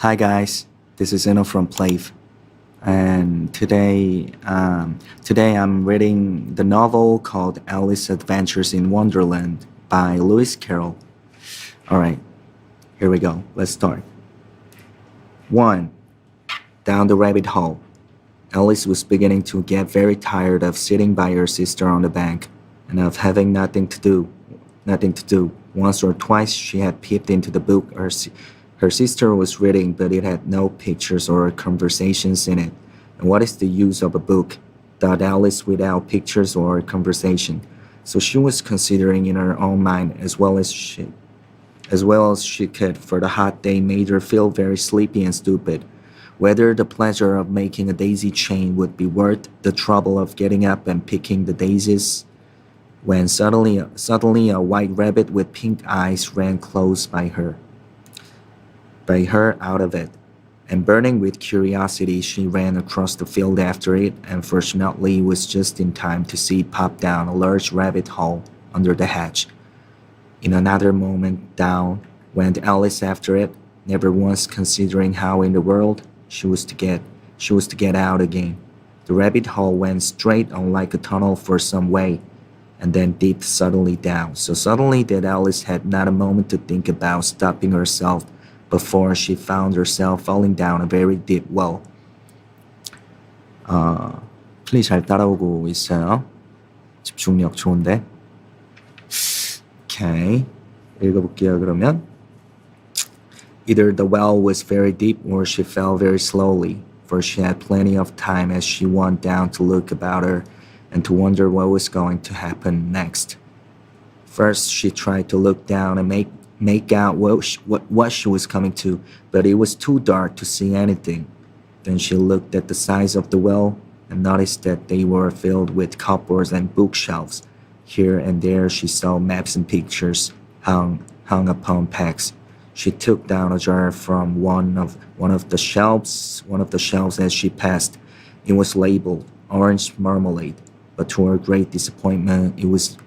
Hi guys, this is Eunho from PLAVE, and today I'm reading the novel called Alice's Adventures in Wonderland by Lewis Carroll. All right, here we go. Let's start. 1. Down the rabbit hole. Alice was beginning to get very tired of sitting by her sister on the bank and of having nothing to do. Once or twice she had peeped into the book her sister was reading, but it had no pictures or conversations in it. And what is the use of a book, thought Alice, without pictures or conversation? So she was considering in her own mind as well as she could, for the hot day made her feel very sleepy and stupid, whether the pleasure of making a daisy chain would be worth the trouble of getting up and picking the daisies, when suddenly a white rabbit with pink eyes ran close by her out of it, and burning with curiosity she ran across the field after it, and fortunately was just in time to see it pop down a large rabbit hole under the hedge. In another moment down went Alice after it, never once considering how in the world she was to get out again. The rabbit hole went straight on like a tunnel for some way, and then dipped suddenly down, so suddenly that Alice had not a moment to think about stopping herself before she found herself falling down a very deep well. 플리 잘 따라오고 있어요. 집중력 좋은데. Okay, 읽어볼게요 그러면. Either the well was very deep or she fell very slowly, for she had plenty of time as she went down to look about her and to wonder what was going to happen next. First, she tried to look down and make out what she was coming to, but it was too dark to see anything. Then she looked at the sides of the well and noticed that they were filled with cupboards and bookshelves. Here and there she saw maps and pictures hung upon pegs. She took down a jar from one of the shelves as she passed. It was labeled orange marmalade, but to her great disappointment, it was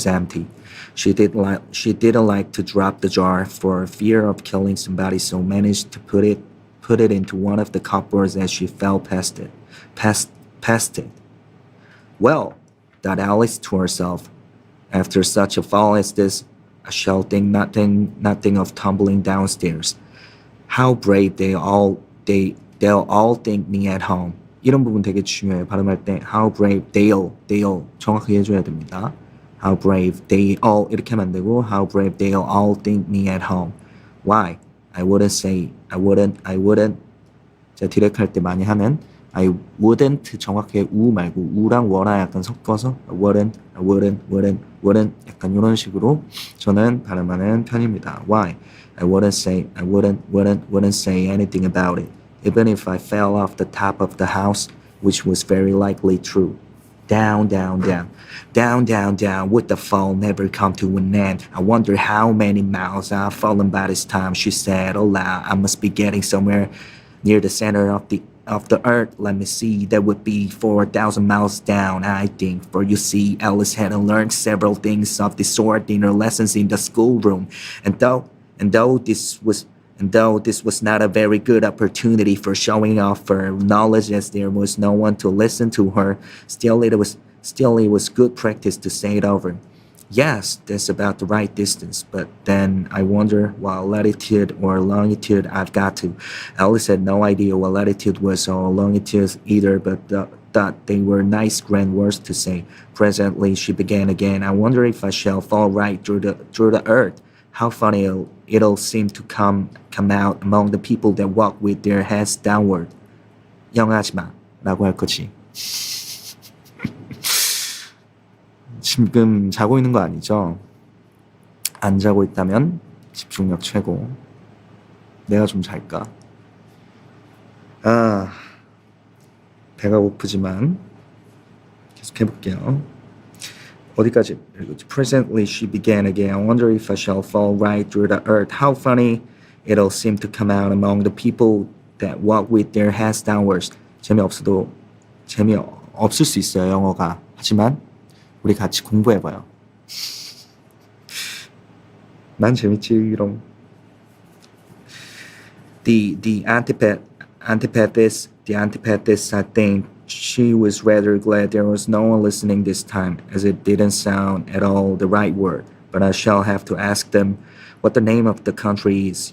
empty. She didn't like to drop the jar for fear of killing somebody, so managed to put it into one of the cupboards as she fell past it. Well, thought Alice to herself, after such a fall as this, I shall think nothing of tumbling downstairs. How brave they'll all think me at home. 이런 부분 되게 중요해요. 발음할 때 how brave they'll 정확하게 해줘야 됩니다. How brave they all 이렇게 하면 안 되고 how brave they'll all think me at home. Why? I wouldn't. 제가 디렉 할 때 많이 하는 I wouldn't 정확하게 우 말고 우랑 워랑 약간 섞어서 I wouldn't 약간 이런 식으로 저는 발음하는 편입니다. Why? I wouldn't say anything about it, even if I fell off the top of the house, which was very likely true. Down, would the fall never come to an end? I wonder how many miles I've fallen by this time, she said aloud. I must be getting somewhere near the center of the earth. Let me see, that would be 4,000 miles down, I think. For you see, Alice had learned several things of the sort in her lessons in the schoolroom, and though this was not a very good opportunity for showing off her knowledge, as there was no one to listen to her, still it was good practice to say it over. Yes, that's about the right distance, but then I wonder what latitude or longitude I've got to. Alice had no idea what latitude was or longitude either, but thought they were nice grand words to say. Presently she began again. I wonder if I shall fall right through the earth. How funny it'll seem to come out among the people that walk with their heads downward. 영하지 마 라고 할 거지. 지금 자고 있는 거 아니죠? 안 자고 있다면 집중력 최고. 내가 좀 잘까? 배가 고프지만 계속 해볼게요. 어디까지? Presently she began again. I wonder if I shall fall right through the earth. How funny it'll seem to come out among the people that walk with their heads downwards. 재미없을 수 있어요, 영어가. 하지만 우리 같이 공부해봐요. 난 재밌지, 이런. The antipathist, I think she was rather glad there was no one listening this time, as it didn't sound at all the right word. But I shall have to ask them what the name of the country is.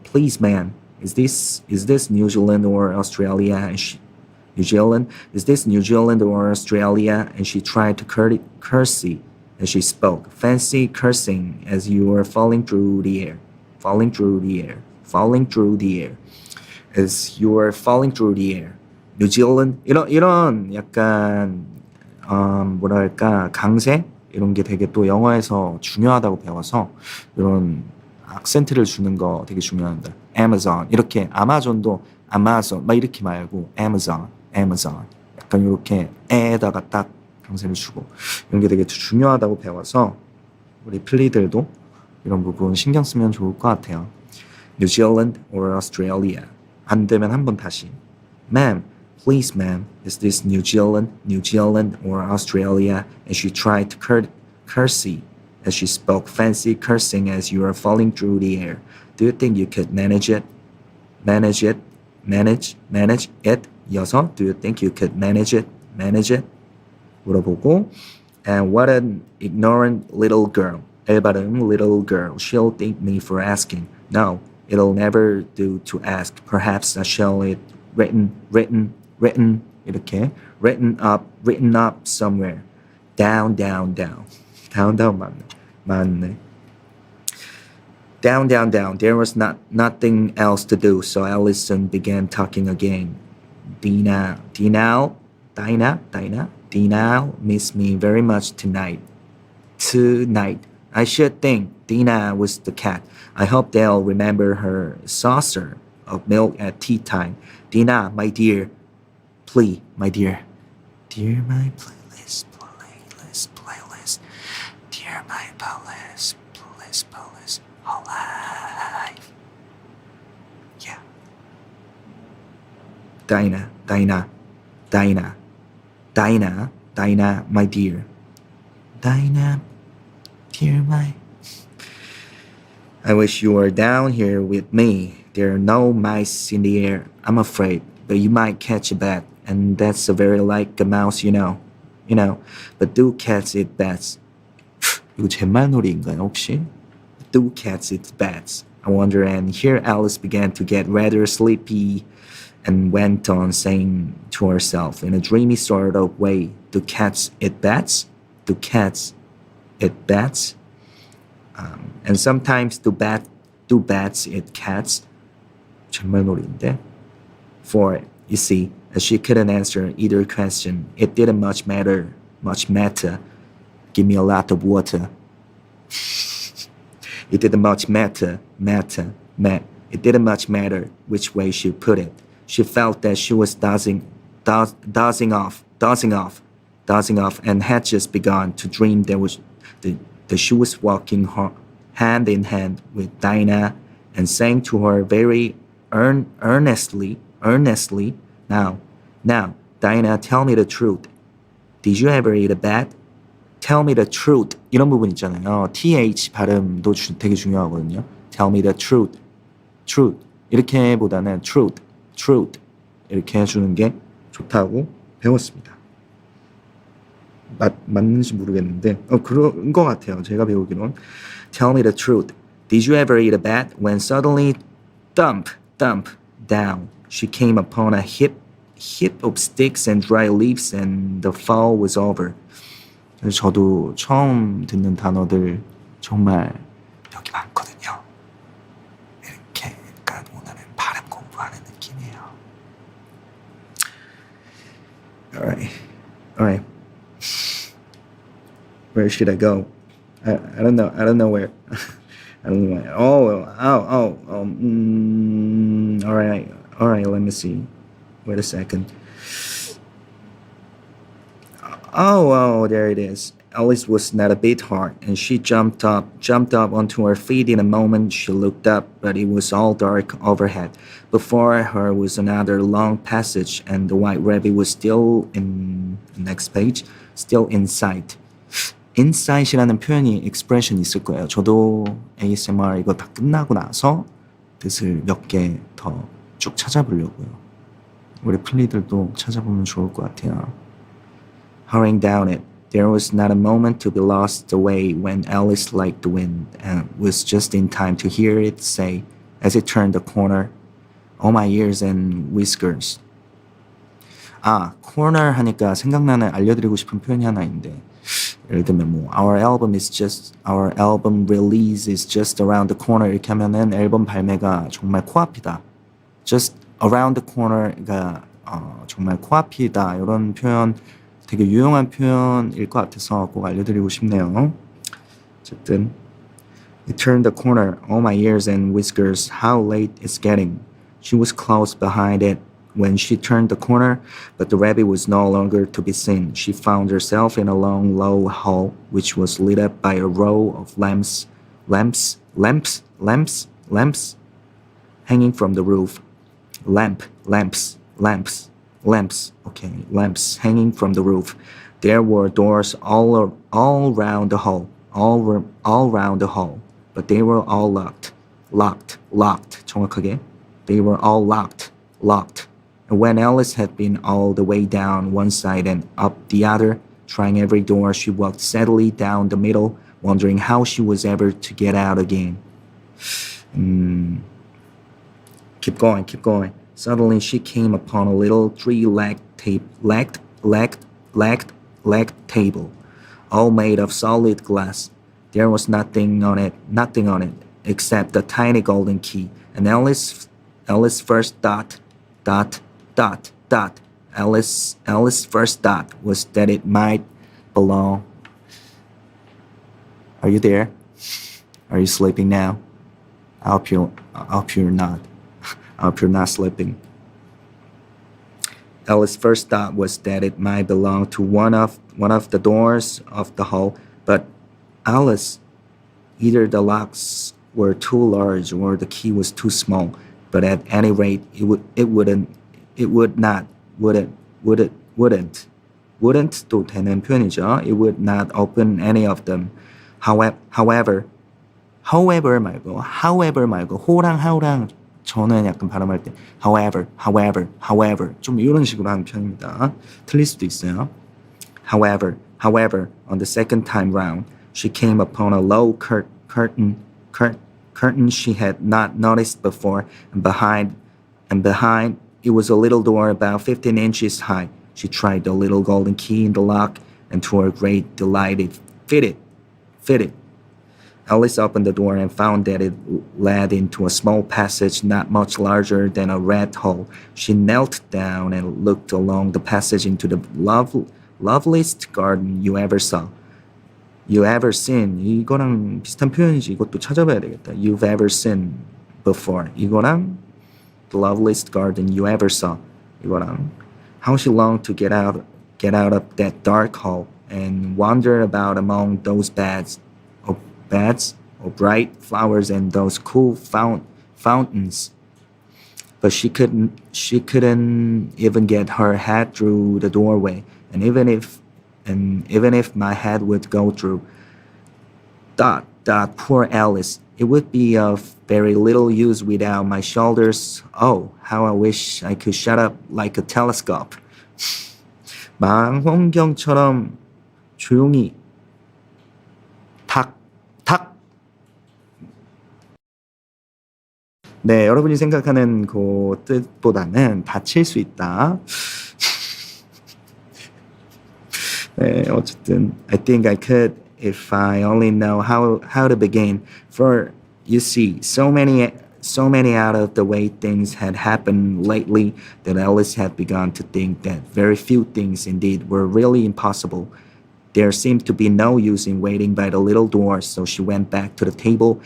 Please, man, is this New Zealand or Australia? New Zealand? Is this New Zealand or Australia? And she tried to curtsy as she spoke. Fancy cursing as you were falling through the air. Falling through the air. Falling through the air. As you were falling through the air. New Zealand? 이런 약간 뭐랄까 강세? 이런 게 되게 또 영어에서 중요하다고 배워서 이런 악센트를 주는 거 되게 중요합니다. Amazon 이렇게 아마존도 아마존 막 이렇게 말고 Amazon 약간 이렇게 에다가 딱 강세를 주고 이런 게 되게 중요하다고 배워서 우리 플리들도 이런 부분 신경 쓰면 좋을 것 같아요. New Zealand or Australia. 안 되면 한번 다시. Ma'am, please, ma'am, is this New Zealand or Australia? And she tried to curtsy as she spoke, fancy cursing as you are falling through the air. Do you think you could manage it? Manage it? Manage it? 이어서, do you think you could manage it? 물어보고, and what an ignorant little girl. 발음 little girl. She'll thank me for asking. No, it'll never do to ask. Perhaps I shall it written 이렇게 written up somewhere. Down 맞네. Down. There was nothing else to do, so Allison began talking again. Dina miss me very much tonight. I should think Dina was the cat. I hope they'll remember her saucer of milk at tea time. Dina, my dear, please, my dear. Dear my playlist. Dear my playlist, alive. Yeah. Dinah, my dear. Dinah, dear my. I wish you were down here with me. There are no mice in the air, I'm afraid, but you might catch a bat, and that's a very like a mouse, you know. But do cats eat bats? 이거 잿말놀이인가요, 혹시? Do cats eat bats? I wonder, and here Alice began to get rather sleepy and went on saying to herself in a dreamy sort of way, do cats eat bats? Do cats eat bats? And sometimes do bats eat cats? 잿말놀이인데? For, you see, as she couldn't answer either question, it didn't much matter. Give me a lot of water. It didn't much matter. It didn't much matter which way she put it. She felt that she was dozing off, and had just begun to dream that she was walking hand in hand with Dinah, and saying to her very earnestly, now, Dinah, tell me the truth. Did you ever eat a bat? Tell me the truth. 이런 부분 있잖아요. th 발음도 되게 중요하거든요. Tell me the truth. 이렇게보다는 truth 이렇게 해주는 게 좋다고 배웠습니다. 맞는지 모르겠는데 그런 것 같아요. 제가 배우기론. Tell me the truth. Did you ever eat a bat? When suddenly thump down she came upon a heap of sticks and dry leaves, and the fall was over. 그래서 저도 처음 듣는 단어들 정말 여기 많거든요. 이렇게 약간 오늘은 발음 공부하는 느낌이에요. Alright. Where should I go? I don't know where. I don't know where. All right. Let me see. Wait a second. Oh, there it is. Alice was not a bit hard, and she jumped up onto her feet in a moment. She looked up, but it was all dark overhead. Before her was another long passage, and the white rabbit was still in next page, still in sight. insight이라는 표현이 expression 있을 거예요. 저도 ASMR 이거 다 끝나고 나서 뜻을 몇 개 더 쭉 찾아보려고요. 우리 플리들도 찾아보면 좋을 것 같아요. Hurrying down it, there was not a moment to be lost away when Alice liked the wind and was just in time to hear it say, as it turned the corner, "Oh my ears and whiskers." 아, corner 하니까 생각나는 알려드리고 싶은 표현이 하나 있는데 예를 들면 뭐 our album release is just around the corner 이렇게 하면은 앨범 발매가 정말 코앞이다. just around the corner가 정말 코앞이다. 이런 표현 되게 유용한 표현일 것 같아서 꼭 알려드리고 싶네요. 어쨌든 It turned the corner. Oh my ears and whiskers, how late it's getting. She was close behind it when she turned the corner, but the rabbit was no longer to be seen. She found herself in a long, low hall, which was lit up by a row of lamps, hanging from the roof. Lamps, hanging from the roof. There were doors all round the hall, all round the hall, but they were all locked. 정확하게. They were all locked. And when Alice had been all the way down one side and up the other, trying every door, she walked steadily down the middle, wondering how she was ever to get out again. Keep going. Suddenly she came upon a little three-legged table, all made of solid glass. There was nothing on it, except a tiny golden key. And Alice's first dot. Alice's first thought was that it might belong. Are you there? Are you sleeping now? I hope you're not. I hope you're not sleeping. Alice's first thought was that it might belong to one of the doors of the hall, but Alice, either the locks were too large or the key was too small. But at any rate, wouldn't 또 되는 표현이죠. It would not open any of them. However 말고 호랑 하우랑 저는 약간 발음할 때 however 좀 이런 식으로 하는 편입니다. 틀릴 수도 있어요. However, on the second time round, she came upon a low curtain she had not noticed before, and behind it was a little door about 15 inches high. She tried the little golden key in the lock, and to her great delight it fitted. Alice opened the door and found that it led into a small passage not much larger than a rat hole. She knelt down and looked along the passage into the loveliest garden you ever seen. 이거랑 비슷한 표현이지. 이것도 찾아봐야 되겠다. You've ever seen before. 이거랑 the loveliest garden you ever saw. 이거랑 how she longed to get out of that dark hall and wander about among those beds of bright flowers and those cool fountains. But she couldn't even get her head through the doorway, and even if my head would go through, poor Alice, it would be of very little use without my shoulders. Oh, how I wish I could shut up like a telescope. 망원경처럼 조용히 탁. 네, 여러분이 생각하는 그 뜻보다는 다칠 수 있다. 네, 어쨌든 I think I could if I only know how to begin. For you see, so many out of the way things had happened lately that Alice had begun to think that very few things indeed were really impossible. There seemed to be no use in waiting by the little door, so she went back to the table,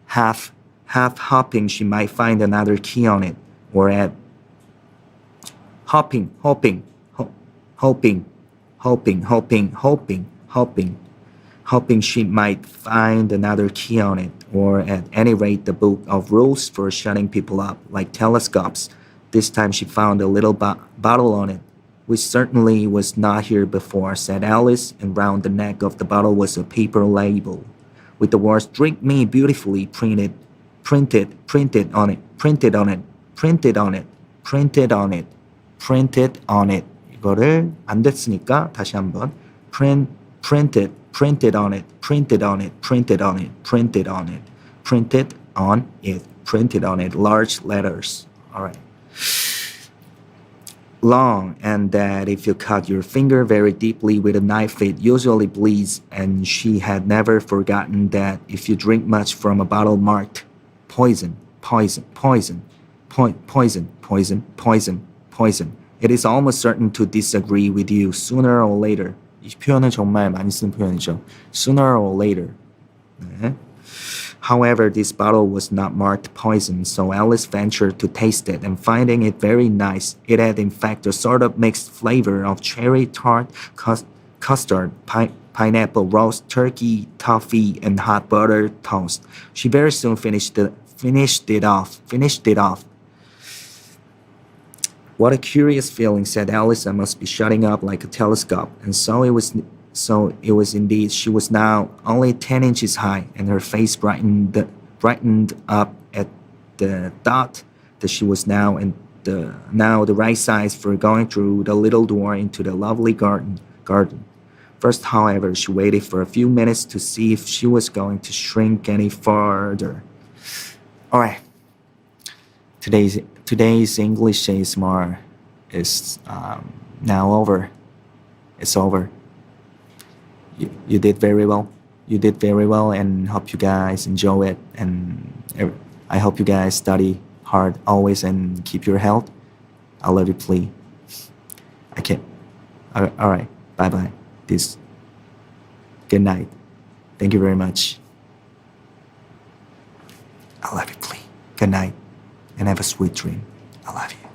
half hoping she might find another key on it, or at hoping she might find another key on it, or at any rate the book of rules for shutting people up, like telescopes. This time she found a little bottle on it, which certainly was not here before, said Alice, and round the neck of the bottle was a paper label, with the words "Drink me beautifully" printed on it, printed on it, printed on it, printed on it, printed on it. 이거를 안 됐으니까 다시 한번 printed on it, printed on it, printed on it, printed on it, printed on it, printed on it, large letters. All right. Long, and that if you cut your finger very deeply with a knife, it usually bleeds, and she had never forgotten that if you drink much from a bottle marked poison, poison, poison, poison, poison, poison, poison, it is almost certain to disagree with you sooner or later. 이 표현은 정말 많이 쓰는 표현이죠. Sooner or later. 네. However, this bottle was not marked poison, so Alice ventured to taste it, and finding it very nice, it had in fact a sort of mixed flavor of cherry tart, custard, pineapple, roast turkey, toffee, and hot butter toast. She very soon finished it off. What a curious feeling, said Alice. I must be shutting up like a telescope. And so it was indeed. She was now only 10 inches high, and her face brightened up at the thought that she was now the right size for going through the little door into the lovely garden. First, however, she waited for a few minutes to see if she was going to shrink any further. All right. Today's English ASMR is now over. It's over. You did very well. You did very well, and hope you guys enjoy it. And I hope you guys study hard always and keep your health. I love you, please. I can't. All right. Bye. Good night. Thank you very much. I love you, please. Good night, and have a sweet dream. I love you.